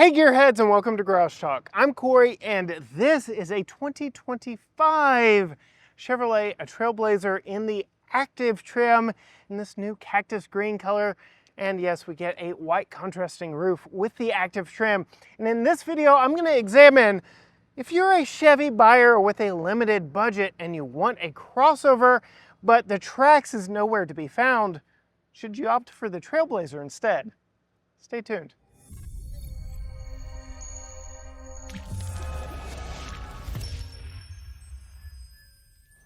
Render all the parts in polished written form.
Hey Gearheads, and welcome to Garage Talk. I'm Corey and this is a 2025 Chevrolet Trailblazer in the active trim in this new cactus green color. And yes, we get a white contrasting roof with the active trim. And in this video, I'm going to examine if you're a Chevy buyer with a limited budget and you want a crossover, but the Trax is nowhere to be found, should you opt for the Trailblazer instead? Stay tuned.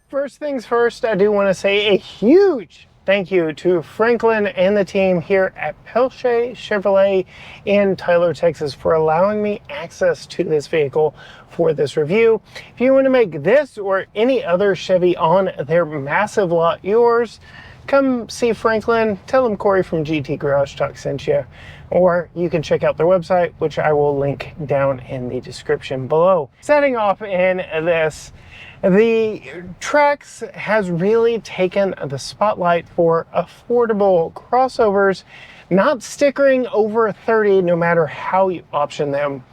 First things first, I do want to say a huge thank you to Franklin and the team here at Peltier Chevrolet in Tyler, Texas for allowing me access to this vehicle for this review. If you want to make this or any other Chevy on their massive lot yours, come see Franklin, tell them Corey from GT Garage Talk sent you, or you can check out their website, which I will link down in the description below. Setting off in this, the Trax has really taken the spotlight for affordable crossovers, not stickering over 30 no matter how you option them.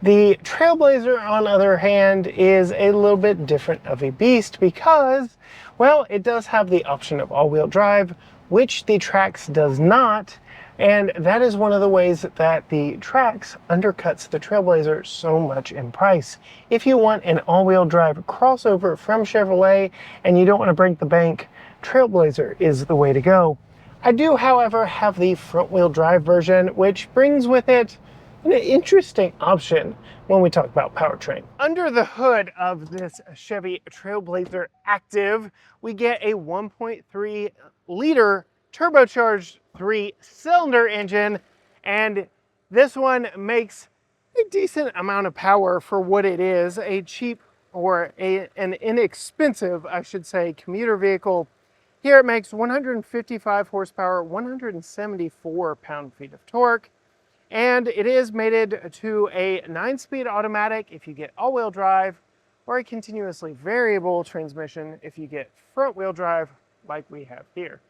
The Trailblazer, on the other hand, is a little bit different of a beast because, well, it does have the option of all-wheel drive, which the Trax does not, and that is one of the ways that the Trax undercuts the Trailblazer so much in price. If you want an all-wheel drive crossover from Chevrolet and you don't want to break the bank, Trailblazer is the way to go. I do, however, have the front-wheel drive version, which brings with it an interesting option when we talk about powertrain. Under the hood of this Chevy Trailblazer Active, we get a 1.3 liter turbocharged 3-cylinder engine, and this one makes a decent amount of power for what it is, a cheap or an inexpensive, I should say, commuter vehicle. Here it makes 155 horsepower, 174 pound-feet of torque, and it is mated to a 9-speed automatic if you get all-wheel drive, or a continuously variable transmission if you get front-wheel drive like we have here.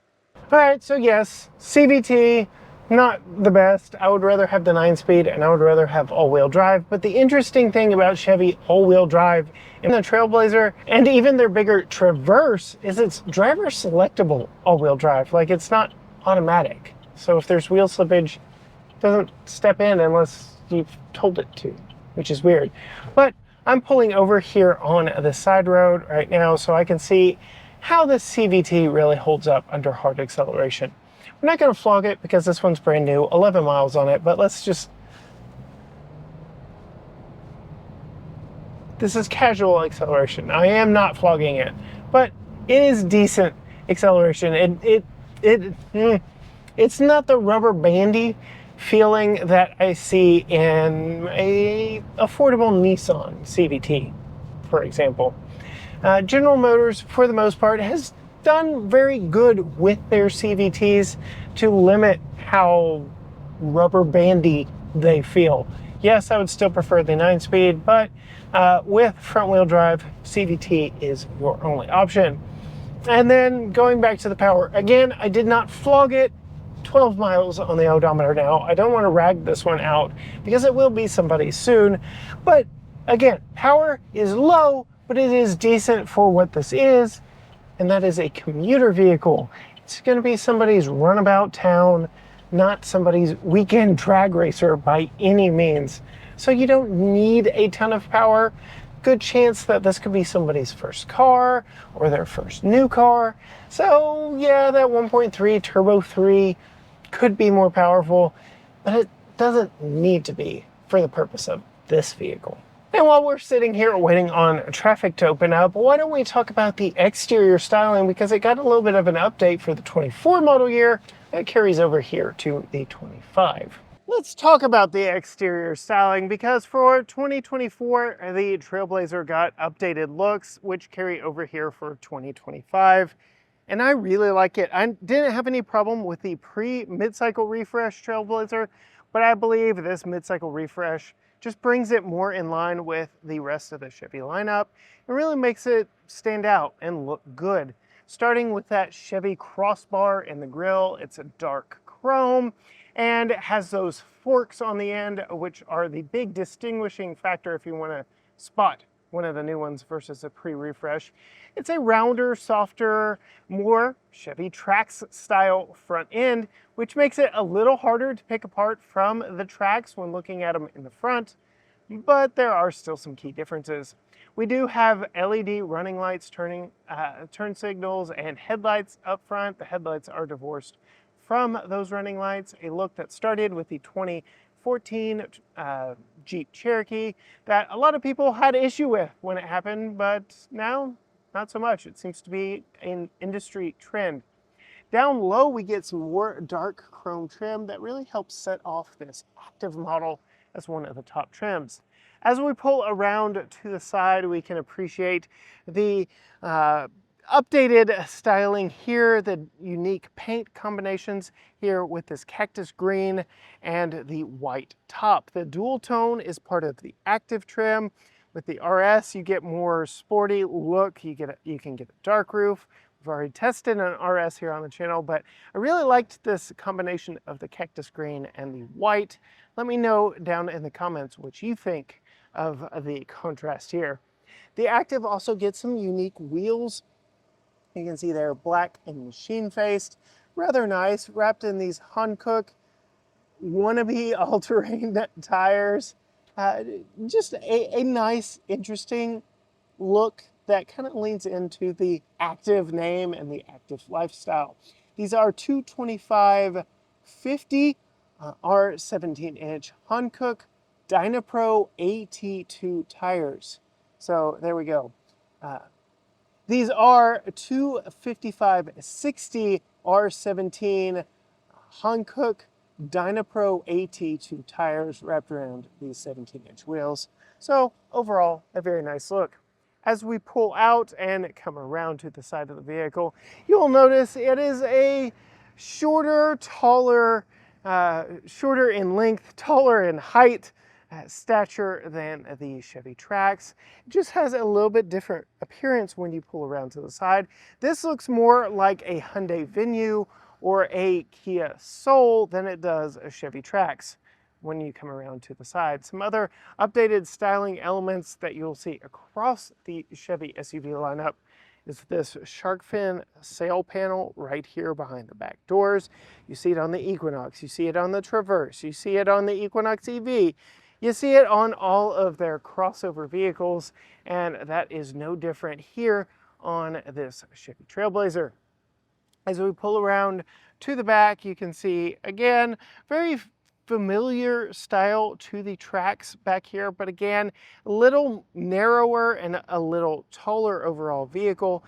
All right, so yes, CVT, not the best. I would rather have the 9-speed and I would rather have all-wheel drive. But the interesting thing about Chevy all-wheel drive in the Trailblazer and even their bigger Traverse is it's driver selectable all-wheel drive. Like, it's not automatic. So if there's wheel slippage, it doesn't step in unless you've told it to, which is weird. But I'm pulling over here on the side road right now so I can see how the CVT really holds up under hard acceleration. We're not going to flog it because this one's brand new, 11 miles on it, but let's just... This is casual acceleration. I am not flogging it, but it is decent acceleration. It's not the rubber bandy feeling that I see in a affordable Nissan CVT, for example. General Motors, for the most part, has done very good with their CVTs to limit how rubber bandy they feel. Yes, I would still prefer the 9-speed, but with front-wheel drive, CVT is your only option. And then going back to the power, again, I did not flog it. 12 miles on the odometer now. I don't want to rag this one out because it will be somebody soon. But again, power is low, but it is decent for what this is, and that is a commuter vehicle. It's going to be somebody's runabout town, not somebody's weekend drag racer by any means. So you don't need a ton of power. Good chance that this could be somebody's first car or their first new car. So yeah, that 1.3 Turbo 3 could be more powerful, but it doesn't need to be for the purpose of this vehicle. And while we're sitting here waiting on traffic to open up, why don't we talk about the exterior styling, because it got a little bit of an update for the 24 model year that carries over here to the 25. Let's talk about the exterior styling, because for 2024, the Trailblazer got updated looks, which carry over here for 2025. And I really like it. I didn't have any problem with the pre-mid-cycle refresh Trailblazer, but I believe this mid-cycle refresh just brings it more in line with the rest of the Chevy lineup. It really makes it stand out and look good. Starting with that Chevy crossbar in the grille, it's a dark chrome and it has those forks on the end, which are the big distinguishing factor if you want to spot one of the new ones versus a pre-refresh. It's a rounder, softer, more Chevy Trax style front end, which makes it a little harder to pick apart from the Trax when looking at them in the front, but there are still some key differences. We do have LED running lights, turn signals, and headlights up front. The headlights are divorced from those running lights, a look that started with the 2014 Jeep Cherokee that a lot of people had issue with when it happened, but now not so much. It seems to be an industry trend. Down low, we get some more dark chrome trim that really helps set off this active model as one of the top trims. As we pull around to the side, we can appreciate the updated styling here, the unique paint combinations here with this cactus green and the white top. The dual tone is part of the active trim. With the RS, you get more sporty look. You can get a dark roof. We've already tested an RS here on the channel, but I really liked this combination of the cactus green and the white. Let me know down in the comments what you think of the contrast here. The active also gets some unique wheels. You can see they're black and machine faced, rather nice, wrapped in these Hankook wannabe all-terrain tires. Just a nice, interesting look that kind of leans into the active name and the active lifestyle. These are 225/50 R17-inch Hankook Dynapro AT2 tires. So there we go. These are 255/60 R17 Hankook Dynapro AT2 tires wrapped around these 17-inch wheels. So overall, a very nice look. As we pull out and come around to the side of the vehicle, you'll notice it is a shorter, taller, shorter in length, taller in height, stature than the Chevy Trax. It just has a little bit different appearance when you pull around to the side. This looks more like a Hyundai Venue or a Kia Soul than it does a Chevy Trax when you come around to the side. Some other updated styling elements that you'll see across the Chevy SUV lineup is this shark fin sail panel right here behind the back doors. You see it on the Equinox, you see it on the Traverse, you see it on the Equinox EV, you see it on all of their crossover vehicles, and that is no different here on this Chevy Trailblazer. As we pull around to the back, you can see, again, very familiar style to the Trax back here, but again, a little narrower and a little taller overall vehicle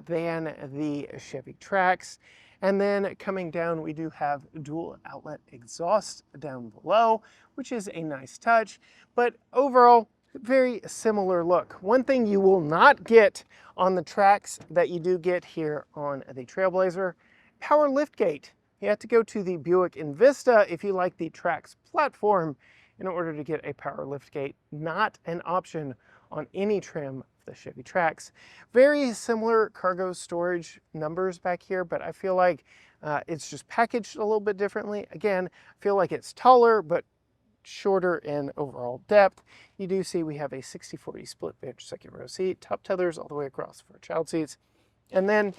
than the Chevy Trax. And then coming down, we do have dual outlet exhaust down below, which is a nice touch, but overall, very similar look. One thing you will not get on the Trax that you do get here on the Trailblazer, power liftgate. You have to go to the Buick Envista if you like the Trax platform in order to get a power liftgate. Not an option on any trim of the Chevy Trax. Very similar cargo storage numbers back here, but I feel like it's just packaged a little bit differently. Again, I feel like it's taller, but shorter in overall depth. You do see we have a 60/40 split bench second row seat, top tethers all the way across for child seats. And then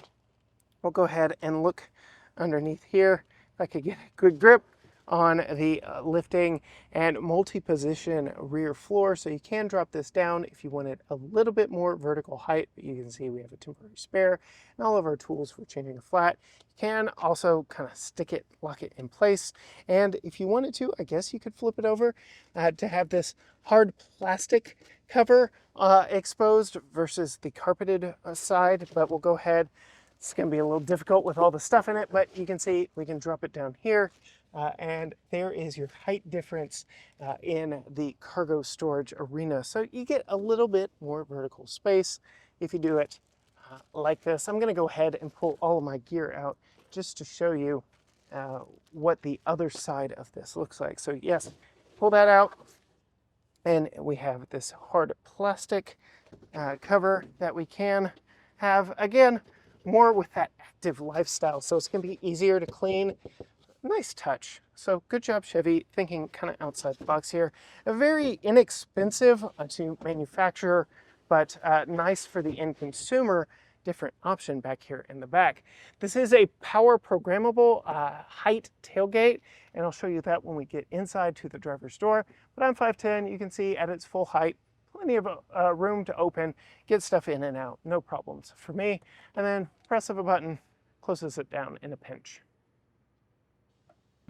we'll go ahead and look underneath here. If I could get a good grip on the lifting and multi-position rear floor, so you can drop this down if you wanted a little bit more vertical height, but you can see we have a temporary spare and all of our tools for changing a flat. You can also kind of stick it, lock it in place, and if you wanted to, I guess you could flip it over to have this hard plastic cover exposed versus the carpeted side, but we'll go ahead. It's going to be a little difficult with all the stuff in it, but you can see we can drop it down here. And there is your height difference in the cargo storage arena. So you get a little bit more vertical space if you do it like this. I'm going to go ahead and pull all of my gear out just to show you what the other side of this looks like. So yes, pull that out, and we have this hard plastic cover that we can have. Again, more with that active lifestyle, so it's going to be easier to clean. nice touch. So good job, Chevy, thinking kind of outside the box here. A very inexpensive to manufacture, but nice for the end consumer, different option back here in the back. This is a power programmable height tailgate, and I'll show you that when we get inside to the driver's door. But I'm 5'10", you can see at its full height, plenty of room to open, get stuff in and out, no problems for me. And then press of a button closes it down in a pinch.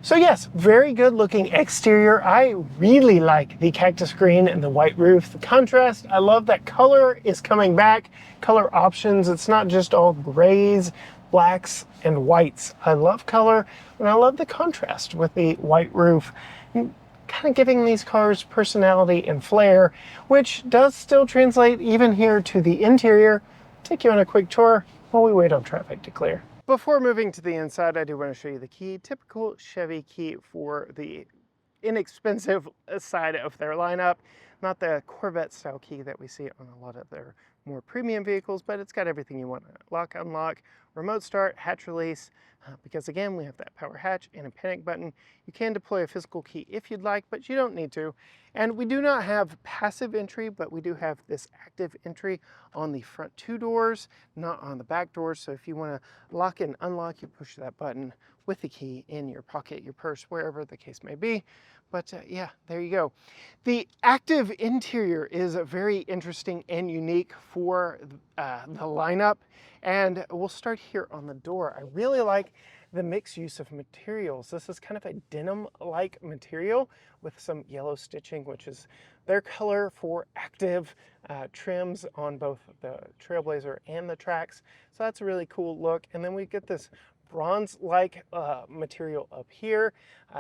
So yes, very good looking exterior. I really like the cactus green and the white roof. The contrast, I love that color is coming back. Color options, it's not just all grays, blacks, and whites. I love color, and I love the contrast with the white roof. Kind of giving these cars personality and flair, which does still translate even here to the interior. Take you on a quick tour while we wait on traffic to clear. Before moving to the inside, I do want to show you the key. Typical Chevy key for the inexpensive side of their lineup. Not the Corvette style key that we see on a lot of their more premium vehicles, but it's got everything you want. Lock, unlock, remote start, hatch release, because again, we have that power hatch and a panic button. You can deploy a physical key if you'd like, but you don't need to. And we do not have passive entry, but we do have this active entry on the front two doors, not on the back doors. So if you want to lock and unlock, you push that button with the key in your pocket, your purse, wherever the case may be. But yeah, there you go. The active interior is very interesting and unique for the lineup. And we'll start here on the door. I really like the mixed use of materials. This is kind of a denim-like material with some yellow stitching, which is their color for active trims on both the Trailblazer and the Trax. So that's a really cool look. And then we get this bronze-like material up here.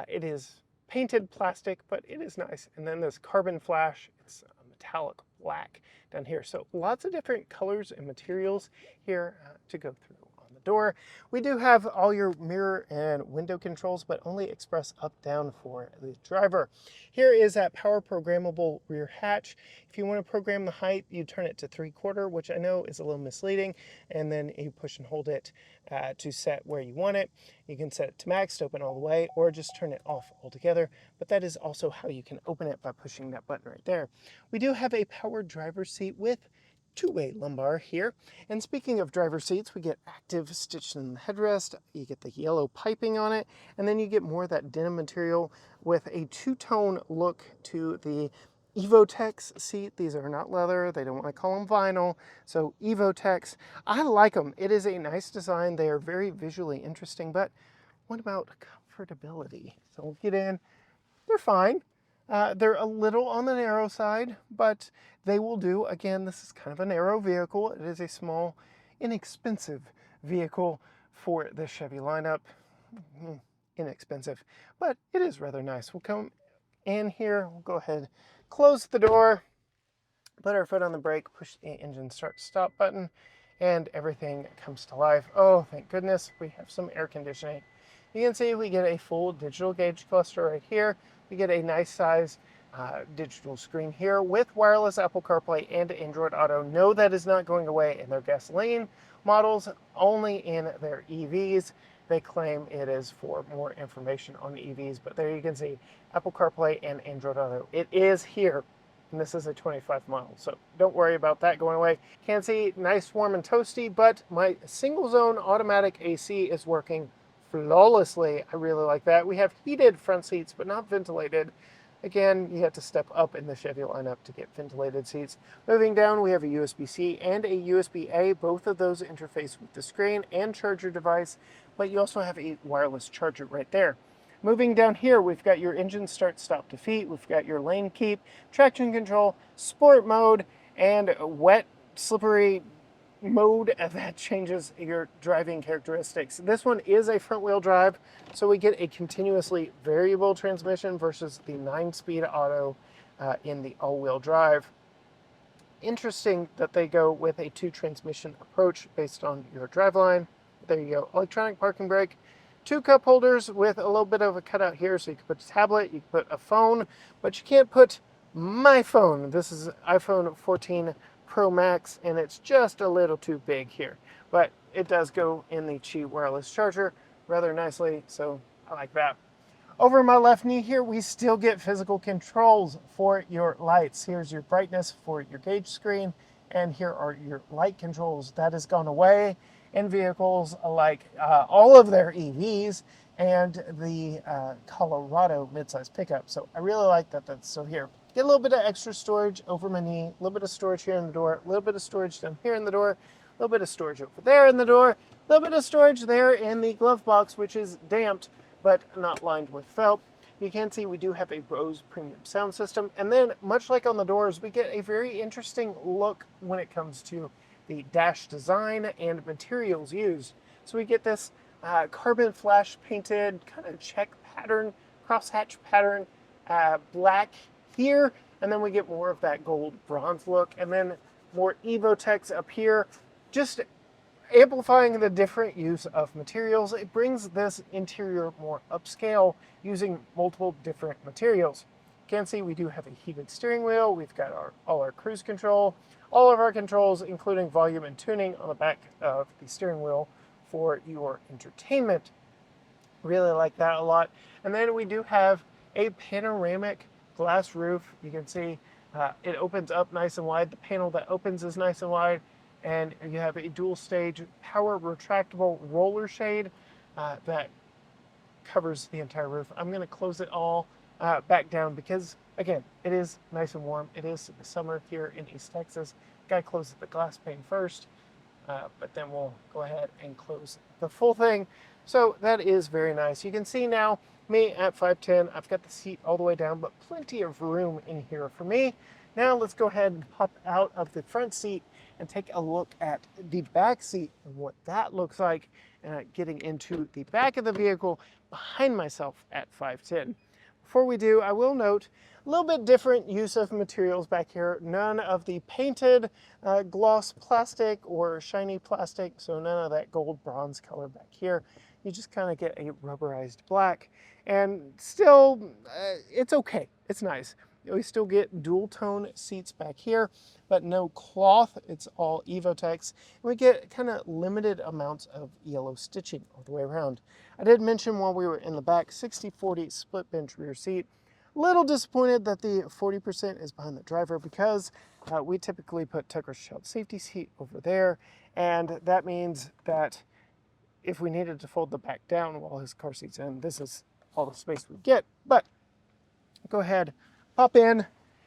It is painted plastic, but it is nice. And then this carbon flash, it's a metallic black down here. So lots of different colors and materials here to go through on the door. We do have all your mirror and window controls, but only express up down for the driver. Here is that power programmable rear hatch. If you want to program the height, you turn it to 3/4, which I know is a little misleading, and then you push and hold it to set where you want it. You can set it to max to open all the way, or just turn it off altogether, but that is also how you can open it by pushing that button right there. We do have a powered driver's seat with two-way lumbar here. And speaking of driver seats, we get active stitched in the headrest, you get the yellow piping on it, and then you get more of that denim material with a two-tone look to the Evotex seat. These are not leather, they don't want to call them vinyl, so Evotex. I like them. It is a nice design. They are very visually interesting, but what about comfortability? So we'll get in. They're fine. They're a little on the narrow side, but they will do. Again, this is kind of a narrow vehicle. It is a small, inexpensive vehicle for the Chevy lineup. Inexpensive, but it is rather nice. We'll come in here. We'll go ahead, close the door, put our foot on the brake, push the engine start stop button, and everything comes to life. Oh, thank goodness we have some air conditioning. You can see we get a full digital gauge cluster right here. We get a nice size digital screen here with wireless Apple CarPlay and Android Auto. No, that is not going away in their gasoline models, only in their EVs. They claim it is for more information on EVs, but there you can see Apple CarPlay and Android Auto. It is here, and this is a 25 model, so don't worry about that going away. Can't see, nice, warm, and toasty, but my single zone automatic AC is working flawlessly. I really like that. We have heated front seats, but not ventilated. Again, you have to step up in the Chevy lineup to get ventilated seats. Moving down, we have a USB-C and a USB-A. Both of those interface with the screen and charger device, but you also have a wireless charger right there. Moving down here, we've got your engine start, stop, defeat. We've got your lane keep, traction control, sport mode, and wet, slippery mode that changes your driving characteristics. This one is a front wheel drive, so we get a continuously variable transmission versus the 9-speed auto in the all-wheel drive. Interesting that they go with a 2-transmission approach based on your driveline. There you go, electronic parking brake, 2 cup holders with a little bit of a cutout here, so you can put a tablet, you can put a phone, but you can't put my phone. This is iPhone 14 Pro Max, and it's just a little too big here, but it does go in the Qi wireless charger rather nicely, so I like that. Over my left knee here, we still get physical controls for your lights. Here's your brightness for your gauge screen, and here are your light controls. That has gone away in vehicles like all of their EVs and the Colorado midsize pickup. So I really like that that's still here. Get a little bit of extra storage over my knee, a little bit of storage here in the door, a little bit of storage down here in the door, a little bit of storage over there in the door, a little bit of storage there in the glove box, which is damped but not lined with felt. You can see we do have a Bose premium sound system. And then, much like on the doors, we get a very interesting look when it comes to the dash design and materials used. So we get this carbon flash painted kind of check pattern, crosshatch pattern, black here, and then we get more of that gold bronze look, and then more Evotex up here, just amplifying the different use of materials. It brings this interior more upscale using multiple different materials. You can see we do have a heated steering wheel. We've got all our cruise control, all of our controls, including volume and tuning on the back of the steering wheel for your entertainment. Really like that a lot. And then we do have a panoramic glass roof. You can see it opens up nice and wide. The panel that opens is nice and wide. And you have a dual stage power retractable roller shade that covers the entire roof. I'm going to close it all back down because, again, it is nice and warm. It is summer here in East Texas. Got to close the glass pane first, but then we'll go ahead and close the full thing. So that is very nice. You can see now me at 5'10". I've got the seat all the way down, but plenty of room in here for me. Now let's go ahead and pop out of the front seat and take a look at the back seat and what that looks like, getting into the back of the vehicle behind myself at 5'10". Before we do, I will note a little bit different use of materials back here. None of the painted gloss plastic or shiny plastic, so none of that gold bronze color back here. You just kind of get a rubberized black, and still, it's okay. It's nice. We still get dual tone seats back here, but no cloth. It's all Evotex. And we get kind of limited amounts of yellow stitching all the way around. I did mention while we were in the back, 60-40 split bench rear seat. A little disappointed that the 40% is behind the driver because we typically put Tucker's child safety seat over there. And that means that if we needed to fold the back down while his car seat's in, this is all the space we get. But go ahead. Pop in.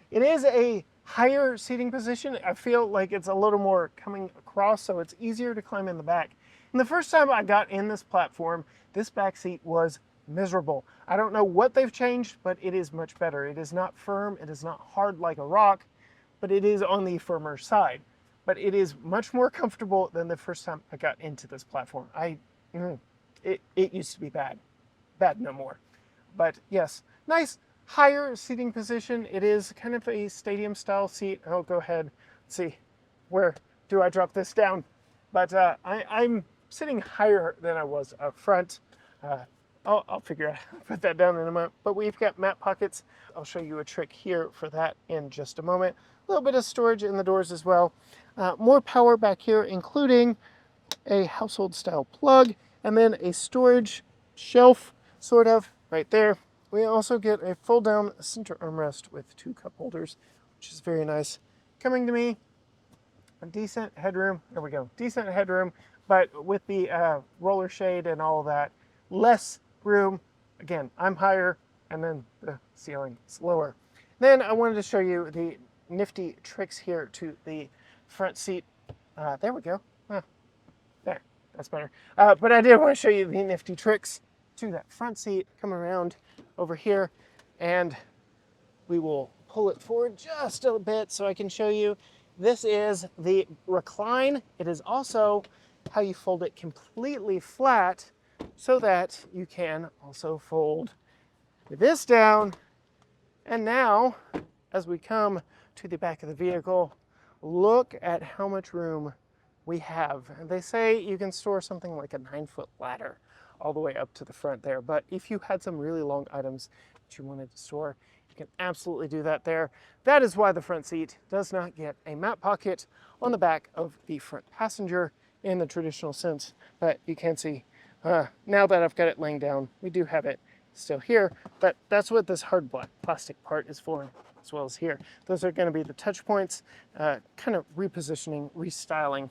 It is a higher seating position. I feel like it's a little more coming across, so it's easier to climb in the back. And the first time I got in this platform, this back seat was miserable. I don't know what they've changed, but it is much better. It is not firm. It is not hard like a rock, but it is on the firmer side. But it is much more comfortable than the first time I got into this platform. It used to be bad. Bad no more. But yes, nice higher seating position. It is kind of a stadium style seat. I'll go ahead and see, where do I drop this down? But I'm sitting higher than I was up front. I'll figure out how to put that down in a moment. But we've got map pockets. I'll show you a trick here for that in just a moment. A little bit of storage in the doors as well. More power back here, including a household style plug, and then a storage shelf, sort of, right there. We also get a fold down center armrest with 2 cup holders, which is very nice. Coming to me, a decent headroom. There we go, decent headroom, but with the roller shade and all of that, less room. Again, I'm higher, and then the ceiling is lower. Then I wanted to show you the nifty tricks here to the front seat. There we go. There, that's better. But I did want to show you the nifty tricks to that front seat. Come around over here, and we will pull it forward just a bit so I can show you. This is the recline. It is also how you fold it completely flat so that you can also fold this down. And now, as we come to the back of the vehicle, look at how much room we have. They say you can store something like a 9-foot ladder all the way up to the front there. But if you had some really long items that you wanted to store, you can absolutely do that there. That is why the front seat does not get a map pocket on the back of the front passenger in the traditional sense. But you can see Now that I've got it laying down, we do have it still here, but that's what this hard black plastic part is for, as well as here. Those are going to be the touch points, kind of repositioning, restyling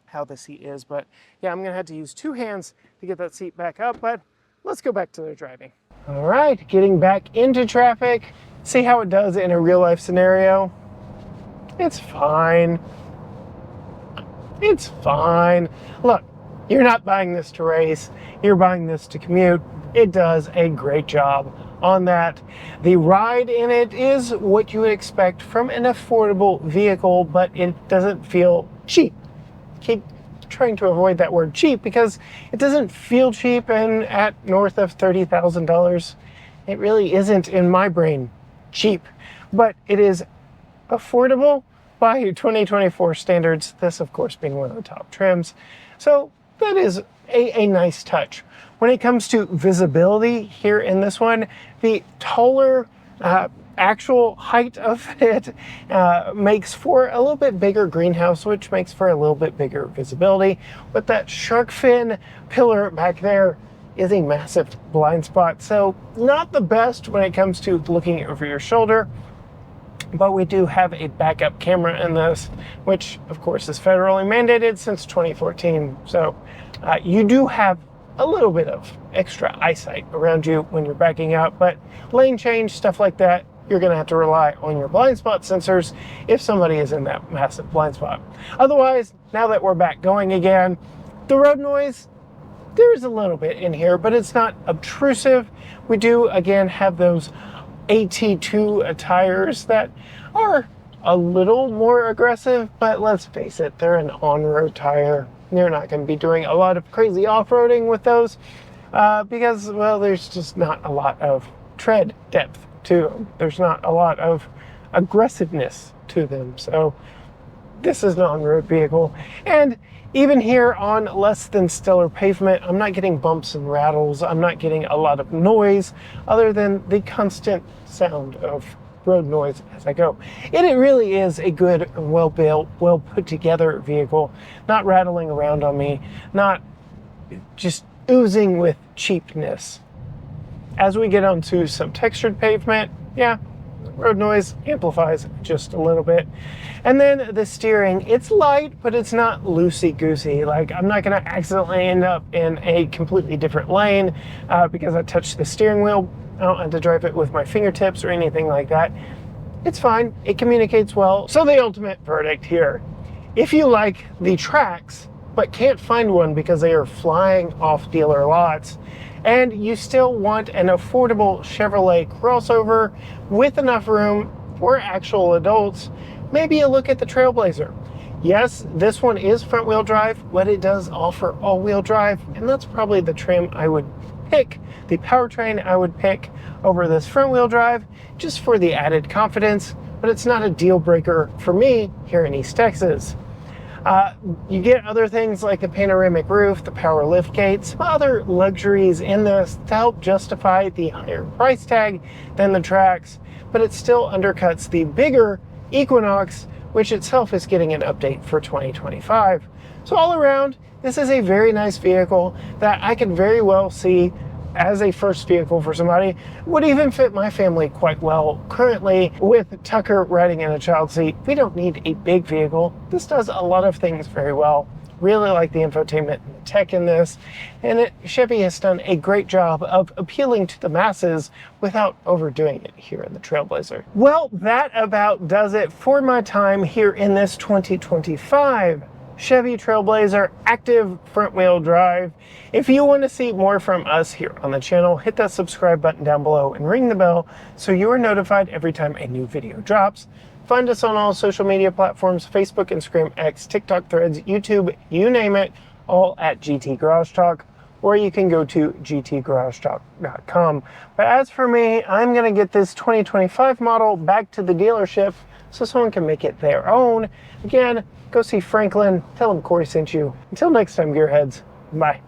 how the seat is. But yeah, I'm going to have to use 2 hands to get that seat back up, but let's go back to the driving. All right, getting back into traffic. See how it does in a real life scenario. It's fine. It's fine. Look, you're not buying this to race, you're buying this to commute. It does a great job on that. The ride in it is what you would expect from an affordable vehicle, but it doesn't feel cheap. Keep trying to avoid that word cheap because it doesn't feel cheap, and at north of $30,000, it really isn't in my brain cheap, but it is affordable by 2024 standards, this of course being one of the top trims. So that is a nice touch. When it comes to visibility here in this one, the taller actual height of it makes for a little bit bigger greenhouse, which makes for a little bit bigger visibility. But that shark fin pillar back there is a massive blind spot. So not the best when it comes to looking over your shoulder. But we do have a backup camera in this, which of course is federally mandated since 2014. So you do have a little bit of extra eyesight around you when you're backing up, but lane change, stuff like that, you're gonna have to rely on your blind spot sensors if somebody is in that massive blind spot. Otherwise, now that we're back going again, the road noise, there's a little bit in here, but it's not obtrusive. We do, again, have those AT2 tires that are a little more aggressive, but let's face it, they're an on-road tire. You're not going to be doing a lot of crazy off-roading with those because, well, there's just not a lot of tread depth to them. There's not a lot of aggressiveness to them. So this is an on-road vehicle. And even here on less than stellar pavement, I'm not getting bumps and rattles. I'm not getting a lot of noise other than the constant sound of road noise as I go. And it really is a good, well-built, well put together vehicle, not rattling around on me, not just oozing with cheapness. As we get onto some textured pavement, yeah, road noise amplifies just a little bit. And then the steering, it's light, but it's not loosey-goosey. Like, I'm not gonna accidentally end up in a completely different lane because I touched the steering wheel. I don't have to drive it with my fingertips or anything like that. It's fine, it communicates well. So the ultimate verdict here, if you like the Trax, but can't find one because they are flying off dealer lots, and you still want an affordable Chevrolet crossover with enough room for actual adults, maybe a look at the Trailblazer. Yes, this one is front wheel drive, but it does offer all wheel drive, and that's probably the trim I would pick, the powertrain I would pick over this front wheel drive, just for the added confidence, but it's not a deal breaker for me here in East Texas. You get other things like the panoramic roof, the power lift gates, some other luxuries in this to help justify the higher price tag than the Trax, but it still undercuts the bigger Equinox, which itself is getting an update for 2025. So all around, this is a very nice vehicle that I can very well see as a first vehicle for somebody. Would even fit my family quite well. Currently, with Tucker riding in a child seat, we don't need a big vehicle. This does a lot of things very well. Really like the infotainment and the tech in this, and Chevy has done a great job of appealing to the masses without overdoing it here in the Trailblazer. Well, that about does it for my time here in this 2025 Chevy Trailblazer active front wheel drive. If you want to see more from us here on the channel, hit that subscribe button down below and ring the bell so you are notified every time a new video drops. Find us on all social media platforms, Facebook, Instagram, X, TikTok, Threads, YouTube, you name it, all at GT Garage Talk, or you can go to gtgaragetalk.com. But as for me, I'm going to get this 2025 model back to the dealership so someone can make it their own. Again, go see Franklin, tell him Corey sent you. Until next time, gearheads, bye.